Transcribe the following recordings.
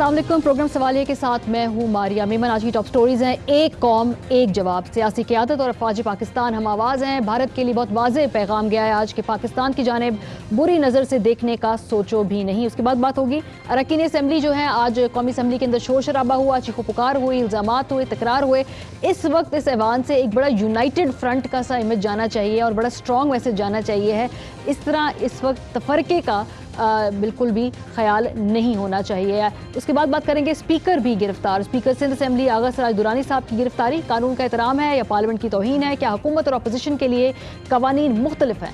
अस्सलाम वालेकुम। प्रोग्राम सवालिया के साथ मैं हूँ मारिया मेमन। आज की टॉप स्टोरीज हैं। एक कौम एक जवाब, सियासी क़यादत और अफवाज पाकिस्तान हम आवाज़ हैं। भारत के लिए बहुत वाज़ेह पैगाम गया है आज के पाकिस्तान की जानिब बुरी नज़र से देखने का सोचो भी नहीं। उसके बाद बात होगी अरकान असम्बली जो है, आज कौमी असम्बली के अंदर शोर शराबा हुआ, चीखो पुकार हुई, इल्ज़ामात हुए, तकरार हुए। इस वक्त इस ऐवान से एक बड़ा यूनाइटेड फ्रंट का सा इमेज जाना चाहिए और बड़ा स्ट्रॉन्ग मैसेज जाना चाहिए है। इस तरह इस वक्त तफरके का बिल्कुल भी ख्याल नहीं होना चाहिए। उसके बाद बात करेंगे स्पीकर भी गिरफ्तार। स्पीकर सिंध असम्बली आगा सराज दुरानी साहब की गिरफ्तारी कानून का एहतराम है या पार्लियामेंट की तौहीन है? क्या हुकूमत और अपोजिशन के लिए कवानीन मुख्तलिफ हैं?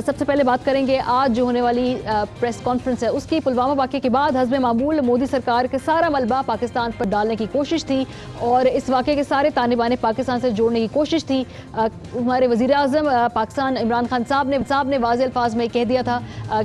सबसे पहले बात करेंगे आज जो होने वाली प्रेस कॉन्फ्रेंस है उसकी। पुलवामा वाक़े के बाद हस्ब मामूल मोदी सरकार के सारा मलबा पाकिस्तान पर डालने की कोशिश थी और इस वाक़े के सारे ताने बाने पाकिस्तान से जोड़ने की कोशिश थी। हमारे वज़ीर आज़म पाकिस्तान इमरान खान साहब ने वाज़ेह अल्फाज में कह दिया था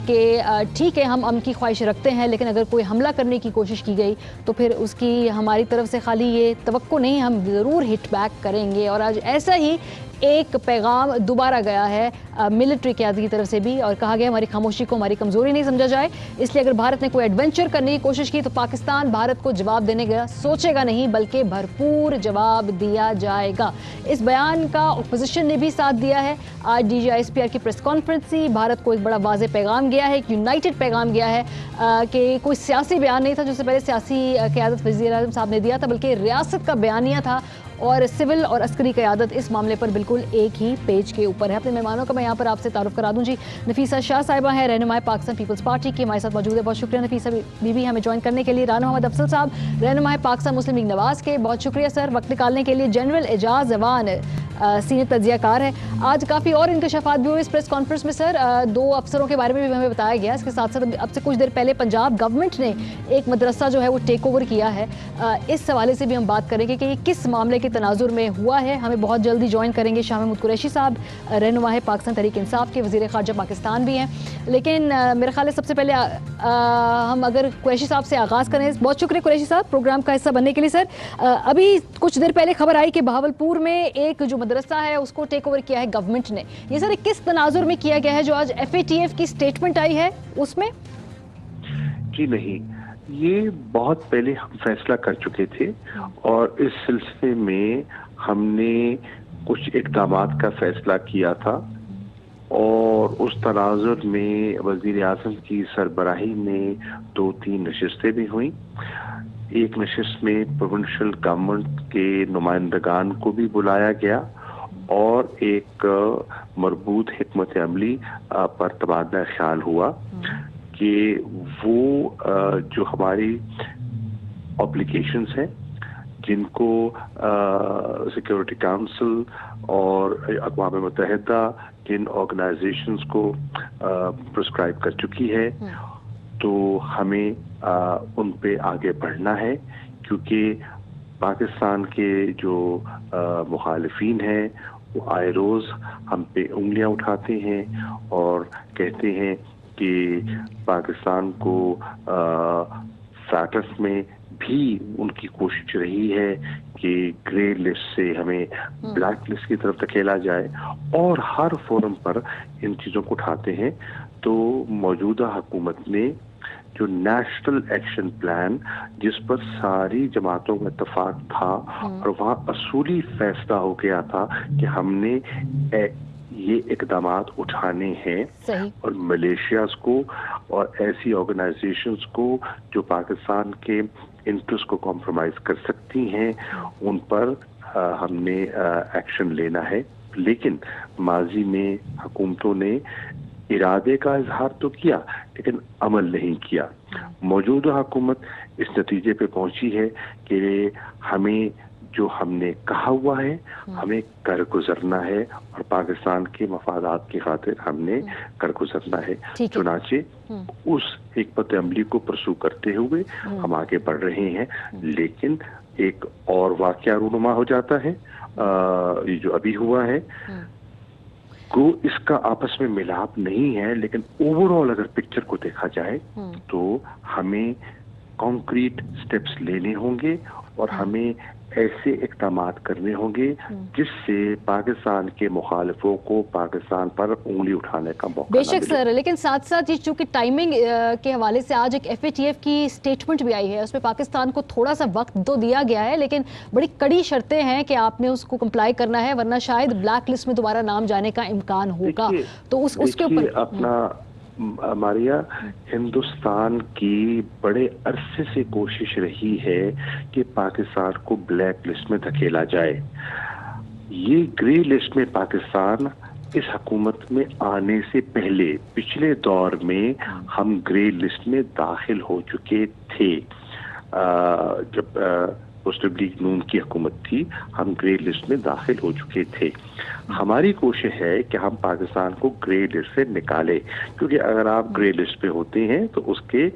कि ठीक है हम अमन की ख्वाहिश रखते हैं, लेकिन अगर कोई हमला करने की कोशिश की गई तो फिर उसकी हमारी तरफ से खाली ये तवक्को नहीं, हम ज़रूर हिट बैक करेंगे। और आज ऐसा ही एक पैगाम दोबारा गया है मिलिट्री क़यादत की तरफ से भी और कहा गया हमारी खामोशी को हमारी कमज़ोरी नहीं समझा जाए, इसलिए अगर भारत ने कोई एडवेंचर करने की कोशिश की तो पाकिस्तान भारत को जवाब देने का सोचेगा नहीं, बल्कि भरपूर जवाब दिया जाएगा। इस बयान का अपोजिशन ने भी साथ दिया है। आज DGISPR की प्रेस कॉन्फ्रेंस थी। भारत को एक बड़ा वाज़ेह पैगाम गया है, एक यूनाइटेड पैगाम गया है कि कोई सियासी बयान नहीं था जिससे पहले सियासी क़यादत वज़ीर आज़म साहब ने दिया था, बल्कि रियासत का बयानिया था और सिविल और अस्करी क़यादत इस मामले पर बिल्कुल एक ही पेज के ऊपर है। अपने मेहमानों का मैं यहाँ पर आपसे तारुफ करा दूँ जी। नफीसा शाह साहिबा है, रहनुमाए पाकिस्तान पीपल्स पार्टी की, हमारे साथ मौजूद है। बहुत शुक्रिया नफीसा बीबी हमें ज्वाइन करने के लिए। राना मोहम्मद अफसल साहब, रहनुमाए पाकिस्तान मुस्लिम लीग नवाज़ के, बहुत शुक्रिया सर वक्त निकालने के लिए। जनरल एजाज अवान सीनियर तज्ज़ियाकार है। आज काफ़ी और इंकशाफात भी हुए इस प्रेस कॉन्फ्रेंस में सर। 2 अफसरों के बारे में भी हमें बताया गया। इसके साथ साथ अब से कुछ देर पहले पंजाब गवर्नमेंट ने एक मदरसा जो है वो टेक ओवर किया है। इस हवाले से भी हम बात करेंगे कि ये किस मामले के तनाजुर में हुआ है। हमें बहुत जल्दी ज्वाइन करेंगे शाह महमूद कुरैशी साहब, रहनुमा है पाकिस्तान तहरीक इंसाफ के, वज़ीर ख़ारजा पाकिस्तान भी हैं। लेकिन मेरे ख्याल है सबसे पहले हम अगर कुरैशी साहब से आगाज़ करें। बहुत शुक्रिया कुरैशी साहब प्रोग्राम का हिस्सा बनने के लिए। सर अभी कुछ देर पहले खबर आई कि बहावलपुर में एक जो मदरसा है उसको टेक ओवर किया है गवर्नमेंट ने। ये सर किस तनाजुर में किया गया है जो आज FATF की स्टेटमेंट आई है उसमें? जी नहीं, ये बहुत पहले हम फैसला कर चुके थे और इस सिलसिले में हमने कुछ इक़दामात का फैसला किया था और उस तनाजुर में वज़ीर आज़म की सरबराही में 2-3 नशिस्तें भी हुई। एक नशिस्त में प्रोविंशियल गवर्नमेंट के नुमाइंदगान को भी बुलाया गया और एक मरबूत हिकमत अमली पर तबादला ख्याल हुआ कि वो जो हमारी ऑब्लिगेशंस हैं जिनको सिक्योरिटी काउंसिल और अक़वाम मुत्तहिदा जिन ऑर्गेनाइजेशंस को प्रिस्क्राइब कर चुकी है, तो हमें उन पे आगे बढ़ना है, क्योंकि पाकिस्तान के जो मुखालिफिन हैं वो आए रोज़ हम पे उंगलियां उठाते हैं और कहते हैं कि पाकिस्तान को फैक्ट्स में भी उनकी कोशिश रही है कि ग्रे लिस्ट से हमें ब्लैक लिस्ट की तरफ धकेला जाए और हर फोरम पर इन चीज़ों को उठाते हैं। तो मौजूदा हुकूमत ने जो नेशनल एक्शन प्लान जिस पर सारी जमातों का इत्तेफाक था और वहाँ असूली फैसला हो गया था कि हमने ये इक़दामात उठाने हैं और मलेशियाज को और ऐसी ऑर्गेनाइजेशंस को जो पाकिस्तान के इंटरेस्ट को कॉम्प्रोमाइज़ कर सकती हैं उन पर हमने एक्शन लेना है। लेकिन माजी में हुकूमतों ने इरादे का इजहार तो किया लेकिन अमल नहीं किया। मौजूदा हुकूमत इस नतीजे पे पहुंची है कि हमें जो हमने कहा हुआ है हमें कर गुजरना है और पाकिस्तान के मफादात की खातिर हमने कर गुजरना है। चुनाचे उस हिकमत अमली को परसू करते हुए हम आगे बढ़ रहे हैं। लेकिन एक और वाक़या रूनुमा हो जाता है, ये जो अभी हुआ है को इसका आपस में मिलाप नहीं है, लेकिन ओवरऑल अगर पिक्चर को देखा जाए तो हमें कॉन्क्रीट स्टेप्स लेने होंगे اور ہمیں ایسے اقدامات کرنے ہوں گے جس سے پاکستان کے مخالفوں کو پاکستان پر انگلی اٹھانے کا موقع بے نہ شک ملے۔ سر، لیکن ساتھ ساتھ یہ چونکہ ٹائمنگ کے حوالے سے آج ایک FATF کی سٹیٹمنٹ بھی آئی ہے، اس میں پاکستان کو تھوڑا سا وقت تو دیا گیا ہے لیکن بڑی کڑی شرطیں ہیں کہ آپ نے اس کو کمپلائی کرنا ہے ورنہ شاید بلیک لسٹ میں دوبارہ نام جانے کا امکان ہوگا۔ تو اس کے اوپر اپنا ماریا، ہندوستان کی بڑے عرصے سے کوشش رہی ہے کہ پاکستان کو بلیک لسٹ میں دھکیلا جائے۔ یہ گرے لسٹ میں پاکستان اس حکومت میں آنے سے پہلے پچھلے دور میں ہم گرے لسٹ میں داخل ہو چکے تھے۔ جب مسلم لیگ نون کی حکومت تھی ہم گرے لسٹ میں داخل ہو چکے تھے۔ ہماری کوشش ہے کہ ہم پاکستان کو گرے لسٹ سے نکالے، کیونکہ اگر آپ گرے لسٹ پہ ہوتے ہیں تو اس کی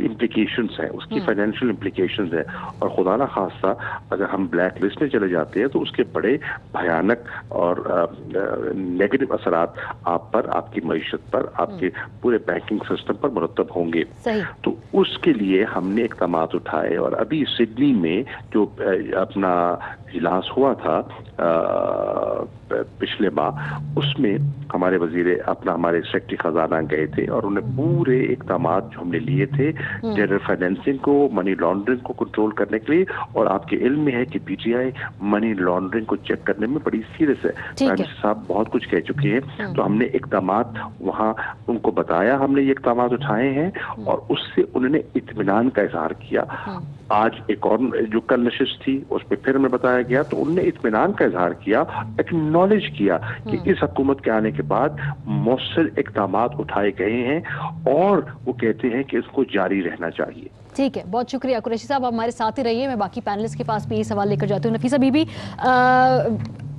امپلیکیشنز ہیں، اس کی فائنینشیل امپلیکیشنز ہیں، اور خدا نہ خواستہ اگر ہم بلیک لسٹ میں چلے جاتے ہیں تو اس کے بڑے بھیانک اور نیگیٹو اثرات آپ پر، آپ کی معیشت پر، آپ کے پورے بینکنگ سسٹم پر مرتب ہوں گے۔ تو اس کے لیے ہم نے اقدامات اٹھائے، اور ابھی سڈنی میں جو اپنا اجلاس ہوا تھا پچھلے ماہ، اس میں ہمارے ہمارے سیکرٹری خزانہ گئے تھے اور انہیں پورے اقدامات جو ہم نے لیے تھے ٹیرر فائنینسنگ کو، منی لانڈرنگ کو کنٹرول کرنے کے لیے، اور آپ کے علم میں ہے کہ PTI منی لانڈرنگ کو چیک کرنے میں بڑی سیریس ہے۔ پرائم منسٹر صاحب بہت کچھ کہہ چکے ہیں، تو ہم نے اقدامات وہاں ان کو بتایا، ہم نے یہ اقدامات اٹھائے ہیں، اور اس سے انہوں نے اطمینان کا اظہار کیا۔ آج ایک اور جو کل نشست تھی اس پہ پھر ہمیں بتایا گیا، تو انہوں نے اطمینان کا اظہار کیا، ایکنالج کیا کہ اس حکومت کے آنے کے بعد مؤثر اقدامات اٹھائے گئے ہیں، اور وہ کہتے ہیں کہ اس کو جاری رہنا چاہیے۔ ٹھیک ہے، بہت شکریہ قریشی صاحب، آپ ہمارے ساتھ ہی رہیے۔ میں باقی پینلسٹ کے پاس بھی یہ سوال لے کر جاتی ہوں۔ نفیسہ بی بی،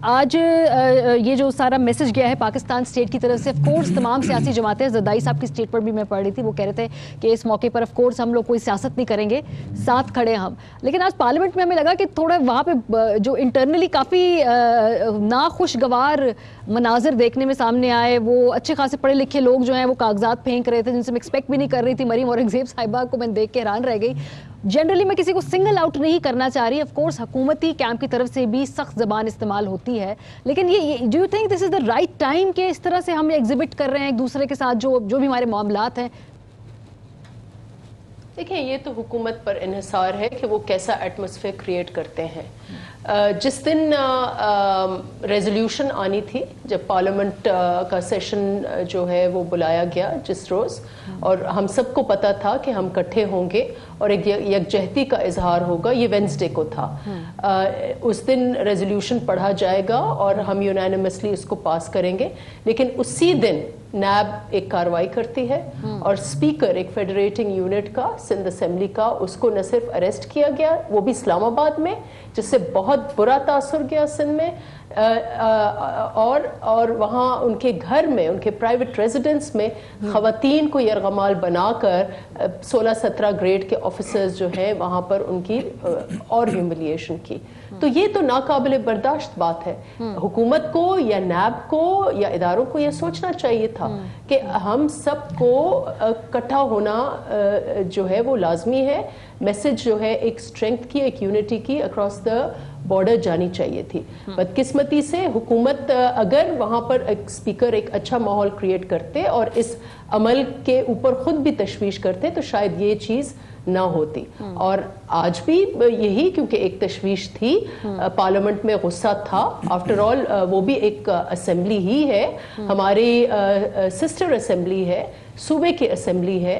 آج یہ جو سارا میسج گیا ہے پاکستان اسٹیٹ کی طرف سے، آف کورس تمام سیاسی جماعتیں، زردائی صاحب کی اسٹیٹ پر بھی میں پڑھ رہی تھی، وہ کہہ رہے تھے کہ اس موقع پر آف کورس ہم لوگ کوئی سیاست نہیں کریں گے، ساتھ کھڑے ہم۔ لیکن آج پارلیمنٹ میں ہمیں لگا کہ تھوڑا وہاں پہ جو انٹرنلی کافی ناخوشگوار مناظر دیکھنے میں سامنے آئے، وہ اچھے خاصے پڑھے لکھے لوگ جو ہیں وہ کاغذات پھینک رہے تھے جن سے میں ایکسپیکٹ بھی نہیں کر رہی تھی۔ مریم اورنگزیب صاحبہ کو میں دیکھ کے حیران رہ گئی۔ جنرلی میں کسی کو سنگل آؤٹ نہیں کرنا چاہ رہی، آف کورس حکومتی کیمپ کی طرف سے بھی سخت زبان استعمال ہوتی ہے، لیکن یہ do you think this is the right time کہ اس طرح سے ہم ایگزیبٹ کر رہے ہیں ایک دوسرے کے ساتھ جو بھی ہمارے معاملات ہیں؟ دیکھیں، یہ تو حکومت پر انحصار ہے کہ وہ کیسا ایٹماسفیئر کریٹ کرتے ہیں۔ جس دن ریزولوشن آنی تھی، جب پارلیمنٹ کا سیشن جو ہے وہ بلایا گیا جس روز، اور ہم سب کو پتا تھا کہ ہم کٹھے ہوں گے اور ایک یکجہتی کا اظہار ہوگا، یہ وینسڈے کو تھا۔ اس دن ریزولوشن پڑھا جائے گا اور ہم یونانیمسلی اس کو پاس کریں گے، لیکن اسی دن نیب ایک کارروائی کرتی ہے، اور اسپیکر ایک فیڈریٹنگ یونٹ کا سندھ اسمبلی کا، اس کو نہ صرف اریسٹ کیا گیا، وہ بھی اسلام آباد میں، جس سے بہت برا تاثر گیا سندھ میں، اور وہاں ان کے گھر میں، ان کے پرائیویٹ ریزیڈنس میں خواتین کو یرغمال بنا کر 16-17 گریڈ کے آفیسرز جو ہیں وہاں پر ان کی اور ہیوملیشن کی۔ تو یہ تو ناقابل برداشت بات ہے۔ حکومت کو یا نیب کو یا اداروں کو یہ سوچنا چاہیے تھا کہ ہم سب کو اکٹھا ہونا جو ہے وہ لازمی ہے۔ میسج جو ہے ایک اسٹرینتھ کی، ایک یونٹی کی اکراس دا بارڈر جانی چاہیے تھی۔ بدقسمتی سے حکومت اگر وہاں پر ایک اسپیکر ایک اچھا ماحول کریٹ کرتے اور اس عمل کے اوپر خود بھی تشویش کرتے تو شاید یہ چیز نہ ہوتی۔ اور آج بھی یہی، کیونکہ ایک تشویش تھی، پارلیمنٹ میں غصہ تھا، آفٹر آل وہ بھی ایک اسمبلی ہی ہے، ہماری سسٹر اسمبلی ہے، صوبے کی اسمبلی ہے،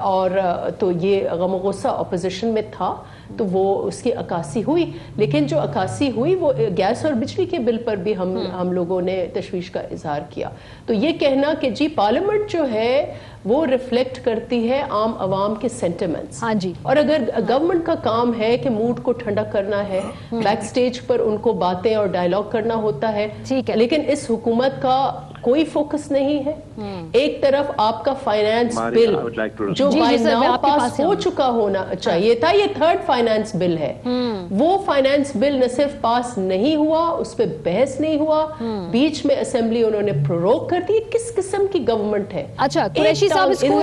اور تو یہ غم و غصہ اپوزیشن میں تھا، تو وہ اس کی عکاسی ہوئی۔ لیکن جو عکاسی ہوئی وہ گیس اور بجلی کے بل پر بھی ہم لوگوں نے تشویش کا اظہار کیا۔ تو یہ کہنا کہ جی پارلیمنٹ جو ہے وہ ریفلیکٹ کرتی ہے عام عوام کے سینٹیمنٹس، ہاں جی، اور اگر گورنمنٹ کا کام ہے کہ موڈ کو ٹھنڈا کرنا ہے، بیک سٹیج پر ان کو باتیں اور ڈائلاگ کرنا ہوتا ہے، لیکن اس حکومت کا कोई फोकस नहीं है। एक तरफ आपका फाइनेंस बिल जो बाय नाउ पास हो चुका होना चाहिए था, ये थर्ड फाइनेंस बिल है, वो फाइनेंस बिल न सिर्फ पास नहीं हुआ, उस पर बहस नहीं हुआ, बीच में असेंबली उन्होंने प्रोरोग कर दी। किस किस्म की गवर्नमेंट है? अच्छा, कुरैशी साहब इसको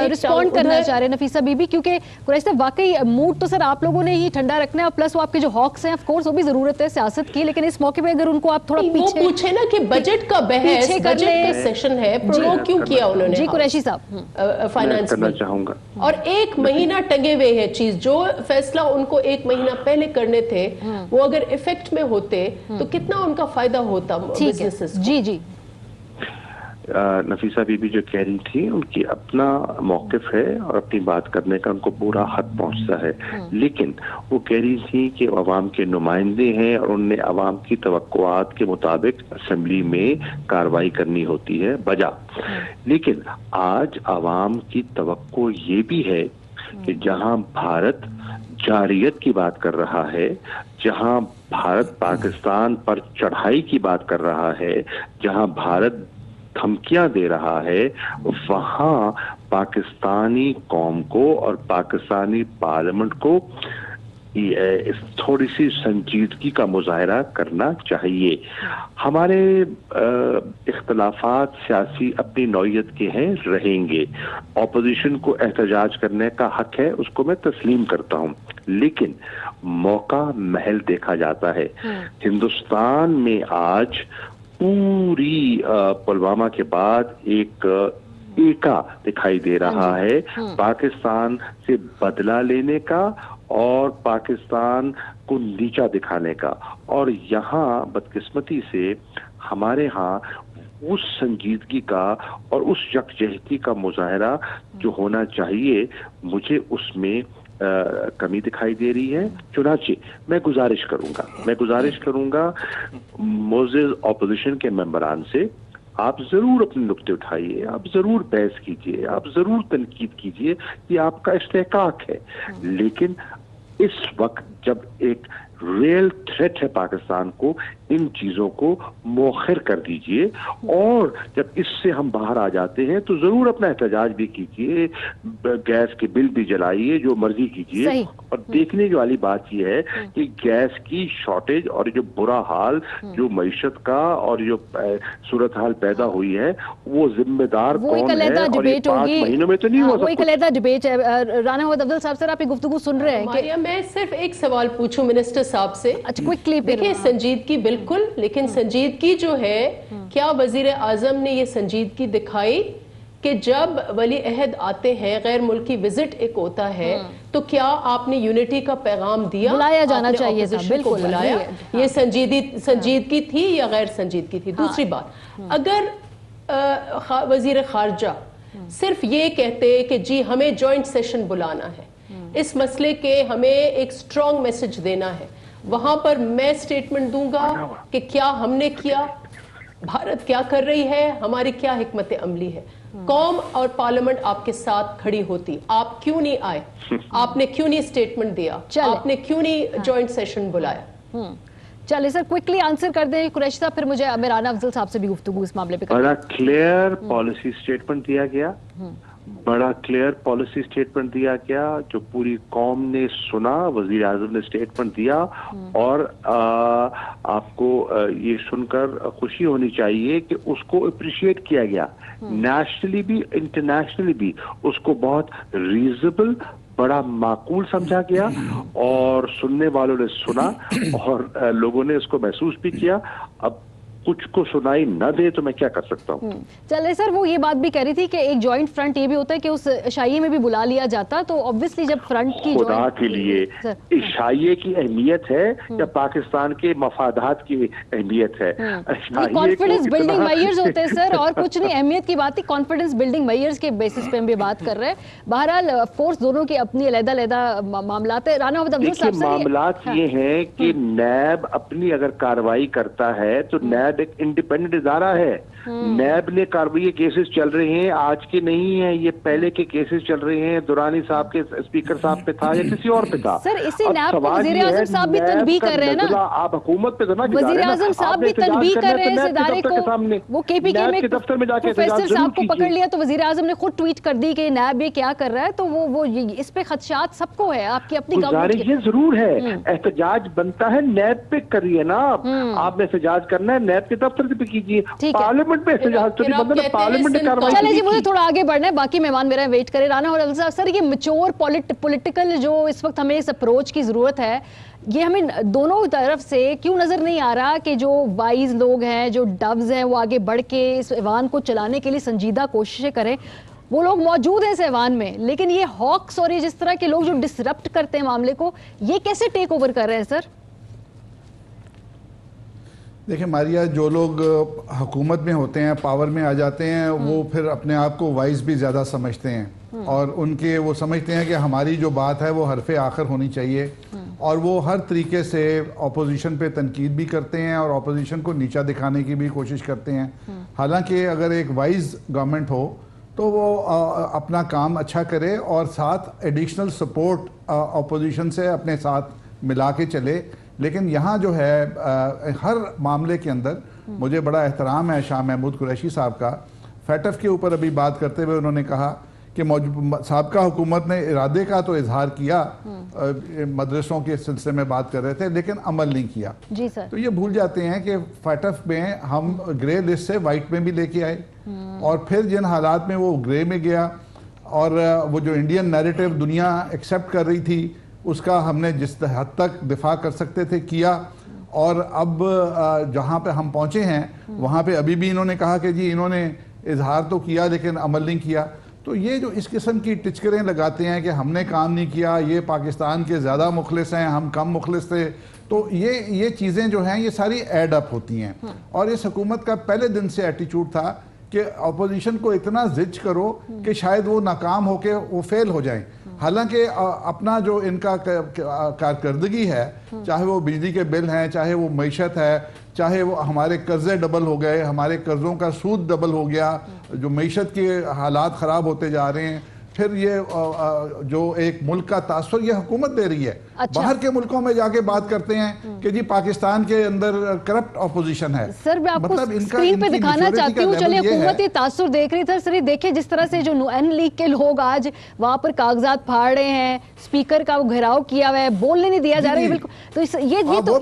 रिस्पॉन्ड करना चाह रहे हैं नफीसा बीबी, क्योंकि कुरैशी साहब वाकई मूड तो सर आप लोगों ने ही ठंडा रखना है, और प्लस वो आपके जो हॉक्स हैं ऑफ कोर्स वो भी जरूरत है सियासत की, लेकिन इस मौके पे अगर उनको आप थोड़ा पीछे वो पूछे ना कि बजट का बहस, बजट का सेशन है, प्रोरोग क्यों किया उन्होंने? जी कुरैशी साहब फाइनेंस करना चाहूंगा। और एक महीना टंगे हुए है चीज, जो फैसला उनको एक महीना पहले करने थे वो अगर इफेक्ट में होते तो कितना उनका फायदा होता बिजनेसेस को। जी जी नफीसा बीबी जो कह रही थी, उनकी अपना मौक़िफ़ है और अपनी बात करने का उनको पूरा हक पहुंचता है, लेकिन वो कह रही थी कि अवाम के नुमाइंदे हैं और उनने अवाम की तवक्कुआत के मुताबिक असेंबली में कार्रवाई करनी होती है बजा। लेकिन आज अवाम की तवक्को ये भी है कि जहां भारत जारियत की बात कर रहा है, जहां भारत पाकिस्तान पर चढ़ाई की बात कर रहा है, जहां भारत धमकियां दे रहा है, वहां पाकिस्तानी कौम को और पाकिस्तानी पार्लियामेंट को थोड़ी सी संजीदगी का मुजाहरा करना चाहिए। हमारे इख्तलाफात सियासी अपनी नौयत के हैं, रहेंगे। अपोजिशन को एहतजाज करने का हक है, उसको मैं तस्लीम करता हूं, लेकिन मौका महल देखा जाता है। हिंदुस्तान में आज पूरी पुलवामा के बाद एक एका दिखाई दे रहा है पाकिस्तान से बदला लेने का और पाकिस्तान को नीचा दिखाने का। और यहाँ बदकिस्मती से हमारे यहाँ उस संजीदगी का और उस यकजहती का मुजाहरा जो होना चाहिए, मुझे उसमें कमी दिखाई दे रही है। चुनाचे मैं गुजारिश करूंगा मोज़ेज़ अपोजिशन के मेंबरान से, आप जरूर अपने नुक्ते उठाइए, आप जरूर बहस कीजिए, आप जरूर तनकीद कीजिए, ये आपका इस्तेहकाक है, लेकिन इस वक्त जब एक रियल थ्रेट है पाकिस्तान को, इन चीजों को मौखिर कर दीजिए। और जब इससे हम बाहर आ जाते हैं तो जरूर अपना एहतजाज भी कीजिए, गैस के बिल भी जलाइए, जो मर्जी कीजिए। और देखने की वाली बात यह है कि गैस की शॉर्टेज और जो बुरा हाल जो मईशत का और जो सूरत हाल पैदा हुई है, वो जिम्मेदार कौन है? और ये 5 महीनों में तो नहीं हुआ। वो एक अलग डिबेट है। राना मोहम्मद अफजल साहब, सर आप गुफ्तगू सुन रहे हैं कि मैं सिर्फ एक सवाल पूछूं मिनिस्टर साहब से। अच्छा, क्विकली। देखिए संजीदगी बिल्कुल, लेकिन संजीदगी जो है, क्या वजीर आजम ने ये संजीदगी दिखाई कि जब वली अहद आते हैं, गैर मुल्की विजिट एक होता है, तो क्या आपने यूनिटी का पैगाम दिया? बुलाया जाना चाहिए था, बिल्कुल बुलाया। ये संजीदगी थी या गैर संजीदगी थी? दूसरी बात, अगर वजीर खारजा सिर्फ ये कहते कि जी हमें जॉइंट सेशन बुलाना है, इस मसले के हमें एक स्ट्रॉन्ग मैसेज देना है, वहां पर मैं स्टेटमेंट दूंगा कि क्या हमने किया, भारत क्या कर रही है, हमारी क्या हिकमत अमली है, कौम और पार्लियामेंट आपके साथ खड़ी होती। आप क्यों नहीं आए? आपने क्यों नहीं स्टेटमेंट दिया? आपने क्यों नहीं जॉइंट सेशन बुलाया? चलिए सर, क्विकली आंसर कर दें कुरैशी साहब, फिर मुझे राना अफजल साहब से भी गुफ्तगू इस मामले पे करनी है। बड़ा क्लियर पॉलिसी स्टेटमेंट दिया गया, बड़ा क्लियर पॉलिसी स्टेटमेंट दिया गया, जो पूरी कौम ने सुना। वजीर आजम ने स्टेटमेंट दिया, और आपको ये सुनकर खुशी होनी चाहिए कि उसको अप्रिशिएट किया गया, नेशनली भी इंटरनेशनली भी उसको बहुत रीजनेबल, बड़ा माकूल समझा गया, और सुनने वालों ने सुना और लोगों ने इसको महसूस भी किया। अब कुछ को सुनाई न दे तो मैं क्या कर सकता हूँ। चले सर, वो ये बात भी कह रही थी कि एक जॉइंट फ्रंट ये भी होता है कि उस इशाइये में भी बुला लिया जाता, तो ऑब्वियसली जब फ्रंट की खुदा के लिए इशाइये की अहमियत है या पाकिस्तान के मफादात की अहमियत है? कॉन्फिडेंस बिल्डिंग मेजर्स होते हैं सर, और कुछ नहीं। अहमियत की बात ही कॉन्फिडेंस बिल्डिंग मेजर्स के बेसिस पे हम भी बात कर रहे हैं। बहरहाल ऑफ कोर्स दोनों की अपनी अलग-अलग मामलात है। राना अफजल साहब, मामलात ये हैं कि नैब अपनी अगर कार्रवाई करता है तो नैब एक इंडिपेंडेंट इदारा है, नैब ने कार्रवाई के केसेस चल रहे हैं, आज के नहीं है, ये पहले के केसेस चल रहे हैं, दुरानी साहब के स्पीकर साहब पे था या किसी और पे था। सर इसी नैब को वज़ीर आज़म साहब भी तनबीह कर रहे हैं ना, आप हुकूमत पे तो ना, वज़ीर आज़म साहब भी तनबीह कर रहे हैं इस इदारे को। वो केपीके में दफ्तर में जाके प्रोफेसर साहब को पकड़ लिया तो वज़ीर आज़म ने खुद ट्वीट कर दी कि नैब ये क्या कर रहा है, तो वो इस पे खदशात सबको है, आपकी अपनी गवर्नमेंट। ये जरूर है, एहतजाज बनता है नैब पे करिए ना, आपने एहतजाज करना है नैब के दफ्तर पे कीजिए, पार्लियामेंट में एहतजाज तो नहीं बनता, पार्लियामेंट ने कार्रवाई। चलिए जी, मुझे थोड़ा आगे बढ़ना है, बाकी मेहमान मेरा वेट करे। राना और सर, ये मैच्योर पॉलिटिकल जो इस वक्त हमें इस अप्रोच की जरूरत है, ये हमें दोनों तरफ से क्यों नजर नहीं आ रहा कि जो वाइज लोग हैं, जो डव्स हैं, वो आगे बढ़ के इस ऐवान को चलाने के लिए संजीदा कोशिशें करें। वो लोग मौजूद हैं इस ऐवान में, लेकिन ये हॉक्स और ये जिस तरह के लोग जो डिसरप्ट करते हैं मामले को, ये कैसे टेक ओवर कर रहे हैं सर? देखिए मारिया, जो लोग हुकूमत में होते हैं, पावर में आ जाते हैं, वो फिर अपने आप को वाइज भी ज़्यादा समझते हैं और उनके वो समझते हैं कि हमारी जो बात है वो हरफ़े आखिर होनी चाहिए, और वो हर तरीके से अपोजिशन पे तनकीद भी करते हैं और अपोजिशन को नीचा दिखाने की भी कोशिश करते हैं। हालांकि अगर एक वाइज गवर्नमेंट हो तो वो अपना काम अच्छा करे और साथ एडिशनल सपोर्ट अपोजिशन से अपने साथ मिला के चले। लेकिन यहाँ जो है हर मामले के अंदर मुझे बड़ा एहतराम है शाह महमूद कुरैशी साहब का। फैटफ के ऊपर अभी बात करते हुए उन्होंने कहा कि साबका हुकूमत ने इरादे का तो इजहार किया, मदरसों के सिलसिले में बात कर रहे थे, लेकिन अमल नहीं किया। जी सर। तो ये भूल जाते हैं कि फैटफ में हम ग्रे लिस्ट से वाइट में भी लेके आए, और फिर जिन हालात में वो ग्रे में गया और वो जो इंडियन नैरेटिव दुनिया एक्सेप्ट कर रही थी उसका हमने जिस हद तक दिफा कर सकते थे किया, और अब जहाँ पे हम पहुँचे हैं वहाँ पे अभी भी इन्होंने कहा कि जी इन्होंने इजहार तो किया लेकिन अमल नहीं किया। तो ये जो इस किस्म की टिचकरें लगाते हैं कि हमने काम नहीं किया, ये पाकिस्तान के ज़्यादा मुखलिस हैं, हम कम मुखलिस थे, तो ये चीज़ें जो हैं ये सारी ऐड अप होती हैं। और इस हुकूमत का पहले दिन से एटीट्यूड था कि अपोजिशन को इतना जिज करो कि शायद वो नाकाम होके वो फेल हो जाएं। हालांकि अपना जो इनका कारकर्दगी है, चाहे वो बिजली के बिल हैं, चाहे वो मईशत है, चाहे वो हमारे कर्जे डबल हो गए, हमारे कर्जों का सूद डबल हो गया, जो मईशत के हालात ख़राब होते जा रहे हैं, फिर ये जो एक मुल्क का तासुर ये हुकूमत दे रही है। अच्छा। बाहर के मुल्कों में जाके बात करते हैं कि जी पाकिस्तान के अंदर करप्ट अपोजिशन है। सर मैं आपको मतलब स्क्रीन पे दिखाना चाहती हूँ, चलिए हुकूमत ये तासुर देख रही थी सर, ये देखिए जिस तरह से जो एन लीग के लोग आज वहाँ पर कागजात फाड़ रहे हैं, स्पीकर का घेराव किया हुआ है, बोलने नहीं दिया जा रहा है बिल्कुल। तो ये तो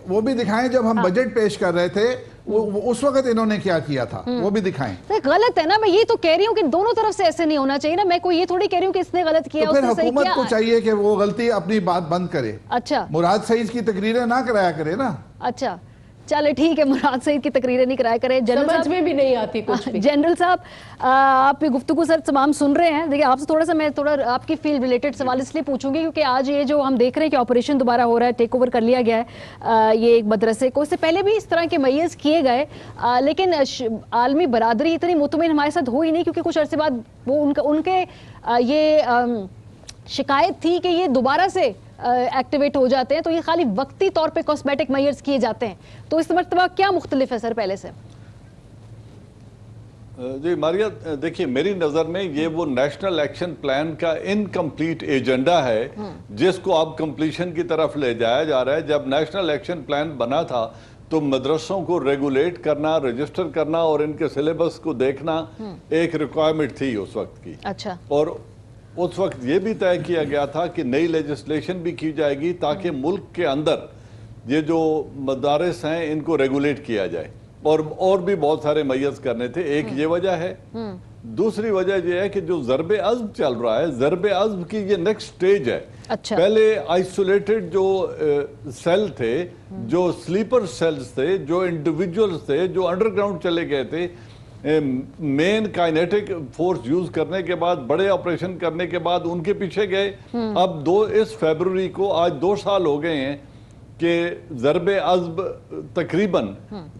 वो भी दिखाएं जब हम बजट पेश कर रहे थे वो उस वक्त इन्होंने क्या किया था वो भी दिखाएं। तो गलत है ना, मैं ये तो कह रही हूँ कि दोनों तरफ से ऐसे नहीं होना चाहिए ना। मैं कोई ये थोड़ी कह रही हूँ कि इसने गलत किया, तो फिर हुकूमत को चाहिए कि वो गलती अपनी बात बंद करे। अच्छा, मुराद सईद की तकरीरें ना कराया करे ना। अच्छा चले ठीक है, मुराद सईद की तकरीरें नहीं कराया करें। जनरल समझ में भी नहीं आती कुछ भी। जनरल साहब आप ये गुफ्तगू सर तमाम सुन रहे हैं, देखिए आपसे थोड़ा सा मैं आपकी फील्ड रिलेटेड सवाल इसलिए पूछूंगी क्योंकि आज ये जो हम देख रहे हैं कि ऑपरेशन दोबारा हो रहा है, टेक ओवर कर लिया गया है ये एक मदरसे को। इससे पहले भी इस तरह के मैय्यज़ किए गए, लेकिन आलमी बरादरी इतनी मुतमिन हमारे साथ हुई नहीं, क्योंकि कुछ अरसे बाद वो उनके ये शिकायत थी कि ये दोबारा से एक्टिवेट हो जाते हैं, तो ये खाली वक्ती तौर पे कॉस्मेटिक मेजर्स किए जाते हैं। तो इस मर्तबा क्या मुख्तलिफ है सर पहले से? जी मारिया, देखिए मेरी नज़र में ये वो नेशनल एक्शन प्लान का इनकम्प्लीट एजेंडा है जिसको अब कंप्लीशन की तरफ ले जाया जा रहा है। जब नेशनल एक्शन प्लान बना था तो मदरसों को रेगुलेट करना, रजिस्टर करना और इनके सिलेबस को देखना एक रिक्वायरमेंट थी उस वक्त की। अच्छा। और उस वक्त ये भी तय किया गया था कि नई लेजिस्लेशन भी की जाएगी ताकि मुल्क के अंदर ये जो मदारिस हैं इनको रेगुलेट किया जाए, और भी बहुत सारे मैय्यज़ करने थे। एक ये वजह है। दूसरी वजह ये है कि जो ज़रबे अज़्ब चल रहा है, ज़रबे अज़्ब की ये नेक्स्ट स्टेज है। अच्छा। पहले आइसोलेटेड जो सेल थे, जो स्लीपर सेल्स थे, जो इंडिविजुअल्स थे जो अंडरग्राउंड चले गए थे, मेन काइनेटिक फोर्स यूज करने के बाद, बड़े ऑपरेशन करने के बाद उनके पीछे गए। अब इस फरवरी को आज 2 साल हो गए हैं कि ज़रबे अज़्ब तकरीबन